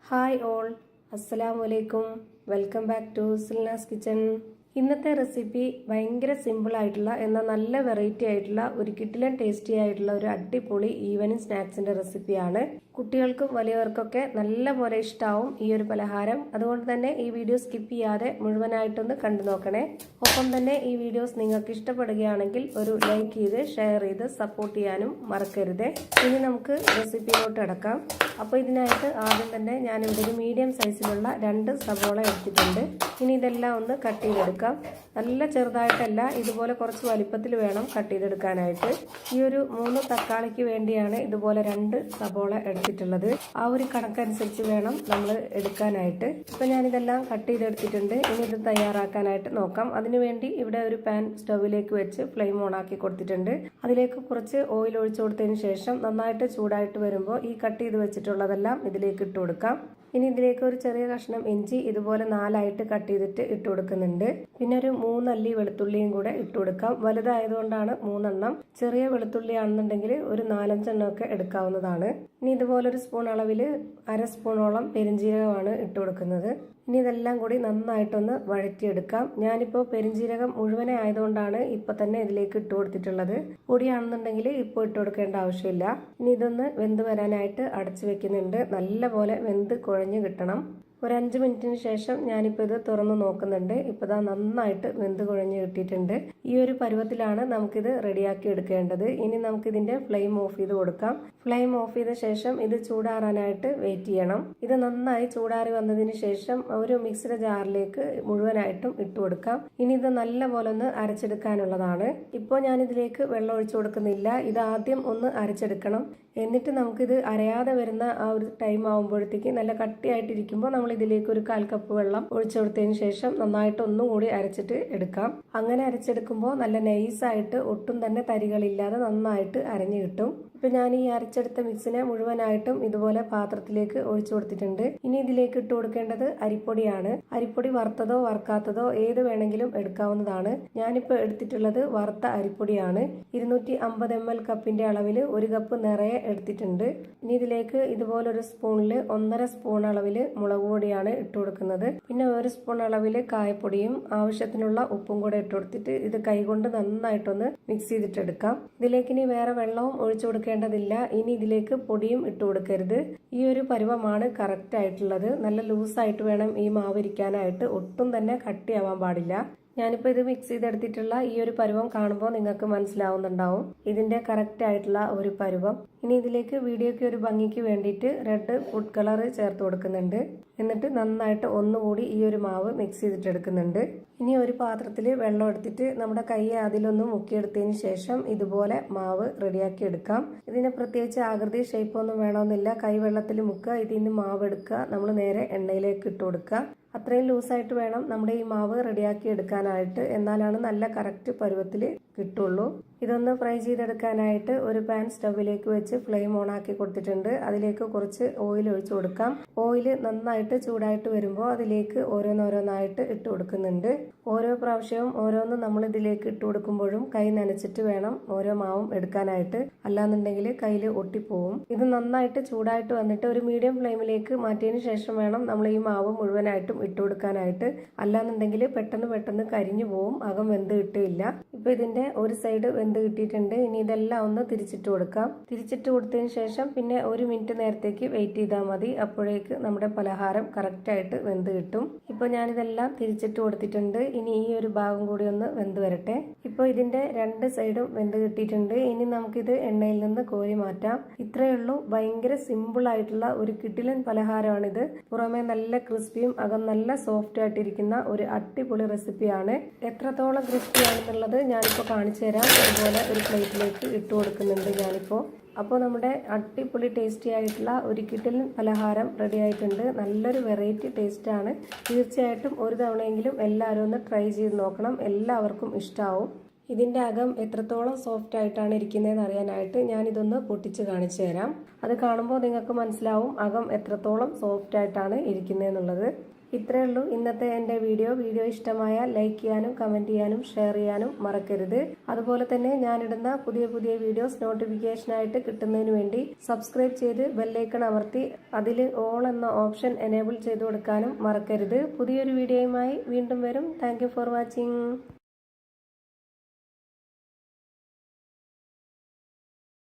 Hi all, അസ്സലാമു അലൈക്കും. Welcome back to Silna's kitchen. ഇന്നത്തെ റെസിപ്പി ഭയങ്കര സിമ്പിൾ ആയിട്ടുള്ള എന്നാൽ നല്ല വെറൈറ്റി ആയിട്ടുള്ള ഒരു കിടിലൻ ടേസ്റ്റി ആയിട്ടുള്ള ഒരു അടിപൊളി ഈവനിങ് സ്നാക്സിന്റെ റെസിപ്പിയാണ്. കുട്ടികൾക്കും വലിയവർക്കൊക്കെ നല്ല പോലെ ഇഷ്ടാവും ഈ ഒരു പലഹാരം. അതുകൊണ്ട് തന്നെ ഈ വീഡിയോ സ്കിപ്പ് ചെയ്യാതെ മുഴുവനായിട്ടൊന്ന് കണ്ടു നോക്കണേ. ഒപ്പം തന്നെ ഈ വീഡിയോസ് നിങ്ങൾക്ക് ഇഷ്ടപ്പെടുകയാണെങ്കിൽ ഒരു ലൈക്ക് ചെയ്ത് ഷെയർ ചെയ്ത് സപ്പോർട്ട് ചെയ്യാനും മറക്കരുത്. ഇനി നമുക്ക് റെസിപ്പിയിലോട്ട് കിടക്കാം. അപ്പോൾ ഇതിനായിട്ട് ആദ്യം തന്നെ ഞാനിവിടെ ഒരു മീഡിയം സൈസിലുള്ള 2 സവോള എടുത്തിട്ടുണ്ട്. ഇനി ഇതെല്ലാം ഒന്ന് കട്ട് ചെയ്തെടുക്കാം. നല്ല ചെറുതായിട്ടല്ല, ഇതുപോലെ കുറച്ച് വലിപ്പത്തിൽ വേണം കട്ട് ചെയ്തെടുക്കാനായിട്ട്. ഈ ഒരു 3 തക്കാളിക്ക് വേണ്ടിയാണ് ഇതുപോലെ 2 സവോള എടുത്തിട്ടുള്ളത്. ആ ഒരു കണക്കനുസരിച്ച് വേണം നമ്മൾ എടുക്കാനായിട്ട്. ഇപ്പം ഞാനിതെല്ലാം കട്ട് ചെയ്തെടുത്തിട്ടുണ്ട്. ഇനി ഇത് തയ്യാറാക്കാനായിട്ട് നോക്കാം. അതിനുവേണ്ടി ഇവിടെ ഒരു പാൻ സ്റ്റൗവിലേക്ക് വെച്ച് ഫ്ലെയിം ഓൺ ആക്കി കൊടുത്തിട്ടുണ്ട്. അതിലേക്ക് കുറച്ച് ഓയിൽ ഒഴിച്ചു കൊടുത്തതിന് ശേഷം നന്നായിട്ട് ചൂടായിട്ട് വരുമ്പോൾ ഈ കട്ട് ചെയ്ത് വെച്ചിട്ടുള്ളതെല്ലാം ഇതിലേക്ക് ഇട്ട് കൊടുക്കാം. ഇനി ഇതിലേക്ക് ഒരു ചെറിയ കഷ്ണം ഇഞ്ചി ഇതുപോലെ 4 ആയിട്ട് കട്ട് ചെയ്തിട്ട് ഇട്ട് കൊടുക്കുന്നുണ്ട്. പിന്നെ ഒരു 3 അല്ലി വെളുത്തുള്ളിയും കൂടെ ഇട്ട് കൊടുക്കാം. വലുതായതുകൊണ്ടാണ് 3 എണ്ണം. ചെറിയ വെളുത്തുള്ളി ആണെന്നുണ്ടെങ്കിൽ ഒരു 4-5 എണ്ണം ഒക്കെ എടുക്കാവുന്നതാണ്. ഇനി ഇതുപോലെ ഒരു സ്പൂൺ അളവിൽ 1/2 സ്പൂണോളം പെരിഞ്ജീരകമാണ് ഇട്ട് കൊടുക്കുന്നത്. ഇനി ഇതെല്ലാം കൂടി നന്നായിട്ടൊന്ന് വഴറ്റിയെടുക്കാം. ഞാനിപ്പോൾ പെരിഞ്ജീരകം മുഴുവനെ ആയതുകൊണ്ടാണ് ഇപ്പൊ തന്നെ ഇതിലേക്ക് ഇട്ട് കൊടുത്തിട്ടുള്ളത്. പൊടിയാണെന്നുണ്ടെങ്കിൽ ഇപ്പോൾ ഇട്ട് കൊടുക്കേണ്ട ആവശ്യമില്ല. ഇനി ഇതൊന്ന് വെന്ത് വരാനായിട്ട് അടച്ചു വെക്കുന്നുണ്ട്. നല്ലപോലെ വെന്ത് കുഴഞ്ഞു കിട്ടണം. ഒരു 5 മിനിറ്റിന് ശേഷം ഞാനിപ്പോൾ ഇത് തുറന്ന് നോക്കുന്നുണ്ട്. ഇപ്പോൾ ഇതാ നന്നായിട്ട് വെന്ത് കുഴഞ്ഞ് കിട്ടിയിട്ടുണ്ട്. ഈ ഒരു പരുവത്തിലാണ് നമുക്കിത് റെഡിയാക്കി എടുക്കേണ്ടത്. ഇനി നമുക്കിതിന്റെ ഫ്ലെയിം ഓഫ് ചെയ്ത് കൊടുക്കാം. ഫ്ലെയിം ഓഫ് ചെയ്ത ശേഷം ഇത് ചൂടാറാനായിട്ട് വെയിറ്റ് ചെയ്യണം. ഇത് നന്നായി ചൂടാറി വന്നതിന് ശേഷം ഒരു മിക്സിയുടെ ജാറിലേക്ക് മുഴുവനായിട്ടും ഇട്ട് കൊടുക്കാം. ഇനി ഇത് നല്ലപോലെ ഒന്ന് അരച്ചെടുക്കാനുള്ളതാണ്. ഇപ്പോൾ ഞാനിതിലേക്ക് വെള്ളം ഒഴിച്ചു കൊടുക്കുന്നില്ല. ഇത് ആദ്യം ഒന്ന് അരച്ചെടുക്കണം. എന്നിട്ട് നമുക്കിത് അരയാതെ വരുന്ന ആ ഒരു ടൈം ആകുമ്പോഴത്തേക്ക് നല്ല കട്ടിയായിട്ടിരിക്കുമ്പോൾ നമ്മൾ ഇതിലേക്ക് ഒരു 1/4 കപ്പ് വെള്ളം ഒഴിച്ചു കൊടുത്തതിന് ശേഷം നന്നായിട്ട് ഒന്നും കൂടി അരച്ചിട്ട് എടുക്കാം. അങ്ങനെ അരച്ചെടുക്കുമ്പോൾ നല്ല നൈസായിട്ട് ഒട്ടും തന്നെ തരികളില്ലാതെ നന്നായിട്ട് അരഞ്ഞു കിട്ടും. ഇപ്പൊ ഞാൻ ഈ അരച്ചെടുത്ത മിക്സിനെ മുഴുവനായിട്ടും ഇതുപോലെ പാത്രത്തിലേക്ക് ഒഴിച്ചു കൊടുത്തിട്ടുണ്ട്. ഇനി ഇതിലേക്ക് ഇട്ട് കൊടുക്കേണ്ടത് അരിപ്പൊടിയാണ്. അരിപ്പൊടി വറുത്തതോ വറുക്കാത്തതോ ഏത് വേണമെങ്കിലും എടുക്കാവുന്നതാണ്. ഞാനിപ്പോ എടുത്തിട്ടുള്ളത് വറുത്ത അരിപ്പൊടിയാണ്. 250 ml കപ്പിന്റെ അളവിൽ 1 കപ്പ് നിറയെ എടുത്തിട്ടുണ്ട്. ഇനി ഇതിലേക്ക് ഇതുപോലെ ഒരു സ്പൂണിൽ 1.5 സ്പൂൺ അളവിൽ മുളക് പൊടിയാണ് ഇട്ട് കൊടുക്കുന്നത്. പിന്നെ 1 സ്പൂൺ അളവിൽ കായപ്പൊടിയും ആവശ്യത്തിനുള്ള ഉപ്പും കൂടെ ഇട്ട് കൊടുത്തിട്ട് ഇത് കൈകൊണ്ട് നന്നായിട്ടൊന്ന് മിക്സ് ചെയ്തിട്ടെടുക്കാം. ഇതിലേക്ക് ഇനി വേറെ വെള്ളവും ഒഴിച്ചു കൊടുക്കേണ്ടതില്ല. ഇനി ഇതിലേക്ക് പൊടിയും ഇട്ട് കൊടുക്കരുത്. ഈ ഒരു പരുവമാണ് കറക്റ്റ് ആയിട്ടുള്ളത്. നല്ല ലൂസായിട്ട് വേണം ഈ മാവ് ഇരിക്കാനായിട്ട്. ഒട്ടും തന്നെ കട്ടിയാവാൻ പാടില്ല. ഞാനിപ്പോൾ ഇത് മിക്സ് ചെയ്തെടുത്തിട്ടുള്ള ഈ ഒരു പരുവം കാണുമ്പോൾ നിങ്ങൾക്ക് മനസ്സിലാവുന്നുണ്ടാവും ഇതിന്റെ കറക്റ്റ് ആയിട്ടുള്ള ഒരു പരുവം. ഇനി ഇതിലേക്ക് വീഡിയോയ്ക്ക് ഒരു ഭംഗിക്ക് വേണ്ടിയിട്ട് റെഡ് ഫുഡ് കളർ ചേർത്ത് കൊടുക്കുന്നുണ്ട്. എന്നിട്ട് നന്നായിട്ട് ഒന്നുകൂടി ഈ ഒരു മാവ് മിക്സ് ചെയ്തിട്ടെടുക്കുന്നുണ്ട്. ഇനി ഒരു പാത്രത്തിൽ വെള്ളം എടുത്തിട്ട് നമ്മുടെ കൈയെ അതിലൊന്ന് മുക്കിയെടുത്തതിന് ശേഷം ഇതുപോലെ മാവ് റെഡിയാക്കി എടുക്കാം. ഇതിന് പ്രത്യേകിച്ച് ആകൃതി ഷേപ്പ് ഒന്നും വേണമെന്നില്ല. കൈ വെള്ളത്തിൽ മുക്കുക, ഇതിന് മാവ് എടുക്കുക, നമ്മൾ നേരെ എണ്ണയിലേക്ക് ഇട്ട് കൊടുക്കുക. അത്രയും ലൂസായിട്ട് വേണം നമ്മുടെ ഈ മാവ് റെഡിയാക്കി എടുക്കാനായിട്ട്. എന്നാലാണ് നല്ല കറക്റ്റ് പരുവത്തിൽ കിട്ടുള്ളൂ. ഇതൊന്ന് ഫ്രൈ ചെയ്തെടുക്കാനായിട്ട് ഒരു പാൻ സ്റ്റൗവിലേക്ക് വെച്ച് ഫ്ലെയിം ഓൺ ആക്കി കൊടുത്തിട്ടുണ്ട്. അതിലേക്ക് കുറച്ച് ഓയിൽ ഒഴിച്ചു കൊടുക്കാം. ഓയിൽ നന്നായിട്ട് ചൂടായിട്ട് വരുമ്പോൾ അതിലേക്ക് ഓരോന്നോരോന്നായിട്ട് ഇട്ട് കൊടുക്കുന്നുണ്ട്. ഓരോ പ്രാവശ്യവും ഓരോന്ന് നമ്മൾ ഇതിലേക്ക് ഇട്ട് കൊടുക്കുമ്പോഴും കൈ നനച്ചിട്ട് വേണം ഓരോ മാവും എടുക്കാനായിട്ട്. അല്ലാന്നുണ്ടെങ്കിൽ കയ്യിൽ ഒട്ടിപ്പോവും. ഇത് നന്നായിട്ട് ചൂടായിട്ട് വന്നിട്ട് ഒരു മീഡിയം ഫ്ലെയിമിലേക്ക് മാറ്റിയതിന് ശേഷം വേണം നമ്മൾ ഈ മാവ് മുഴുവനായിട്ടും ഇട്ട് കൊടുക്കാനായിട്ട്. അല്ലാന്നുണ്ടെങ്കിൽ പെട്ടെന്ന് കരിഞ്ഞു പോവും, അകം വെന്ത് കിട്ടില്ല. ഇപ്പൊ ഇതിന്റെ ഒരു സൈഡ് വെന്ത് കിട്ടിയിട്ടുണ്ട്. ഇനി ഇതെല്ലാം ഒന്ന് തിരിച്ചിട്ട് കൊടുക്കാം. തിരിച്ചിട്ട് കൊടുത്തതിന് ശേഷം പിന്നെ 1 മിനിറ്റ് നേരത്തേക്ക് വെയിറ്റ് ചെയ്താൽ മതി. അപ്പോഴേക്ക് നമ്മുടെ പലഹാരം കറക്റ്റ് ആയിട്ട് വെന്ത് കിട്ടും. ഇപ്പൊ ഞാനിതെല്ലാം തിരിച്ചിട്ട് കൊടുത്തിട്ടുണ്ട്. ഇനി ഈ ഒരു ഭാഗം കൂടി ഒന്ന് വെന്ത് വരട്ടെ. ഇപ്പൊ ഇതിന്റെ 2 സൈഡും വെന്ത് കിട്ടിയിട്ടുണ്ട്. ഇനി നമുക്കിത് എണ്ണയിൽ നിന്ന് കോരി മാറ്റാം. ഇത്രയേ ഉള്ളൂ. ഭയങ്കര സിമ്പിൾ ആയിട്ടുള്ള ഒരു കിടിലൻ പലഹാരമാണിത്. പുറമെ നല്ല ക്രിസ്പിയും അകം നല്ല സോഫ്റ്റ് ആയിട്ടിരിക്കുന്ന ഒരു അടിപൊളി റെസിപ്പിയാണ്. എത്രത്തോളം ക്രിസ്പി ആണെന്നുള്ളത് ഞാനിപ്പോൾ കാണിച്ചു തരാം. അതുപോലെ ഒരു പ്ലേറ്റിലേക്ക് ഇട്ട് കൊടുക്കുന്നുണ്ട് ഞാനിപ്പോൾ. അപ്പോൾ നമ്മുടെ അടിപൊളി ടേസ്റ്റി ആയിട്ടുള്ള ഒരു കിടിലൻ പലഹാരം റെഡി ആയിട്ടുണ്ട്. നല്ലൊരു വെറൈറ്റി ടേസ്റ്റാണ്. തീർച്ചയായിട്ടും ഒരു തവണയെങ്കിലും എല്ലാവരും ഒന്ന് ട്രൈ ചെയ്ത് നോക്കണം. എല്ലാവർക്കും ഇഷ്ടമാവും. ഇതിൻ്റെ അകം എത്രത്തോളം സോഫ്റ്റ് ആയിട്ടാണ് ഇരിക്കുന്നതെന്ന് അറിയാനായിട്ട് ഞാനിതൊന്ന് പൊട്ടിച്ച് കാണിച്ചു തരാം. അത് കാണുമ്പോൾ നിങ്ങൾക്ക് മനസ്സിലാവും അകം എത്രത്തോളം സോഫ്റ്റ് ആയിട്ടാണ് ഇരിക്കുന്നതെന്നുള്ളത്. ഇത്രയേ ഉള്ളൂ ഇന്നത്തെ എൻ്റെ വീഡിയോ ഇഷ്ടമായാൽ ലൈക്ക് ചെയ്യാനും കമൻറ്റ് ചെയ്യാനും ഷെയർ ചെയ്യാനും മറക്കരുത്. അതുപോലെ തന്നെ ഞാനിടുന്ന പുതിയ വീഡിയോസ് നോട്ടിഫിക്കേഷനായിട്ട് കിട്ടുന്നതിന് വേണ്ടി സബ്സ്ക്രൈബ് ചെയ്ത് ബെല്ലൈക്കൺ അമർത്തി അതിൽ ഓൾ എന്ന ഓപ്ഷൻ എനേബിൾ ചെയ്ത് കൊടുക്കാനും മറക്കരുത്. പുതിയൊരു വീഡിയോയുമായി വീണ്ടും വരും. Thank you for watching.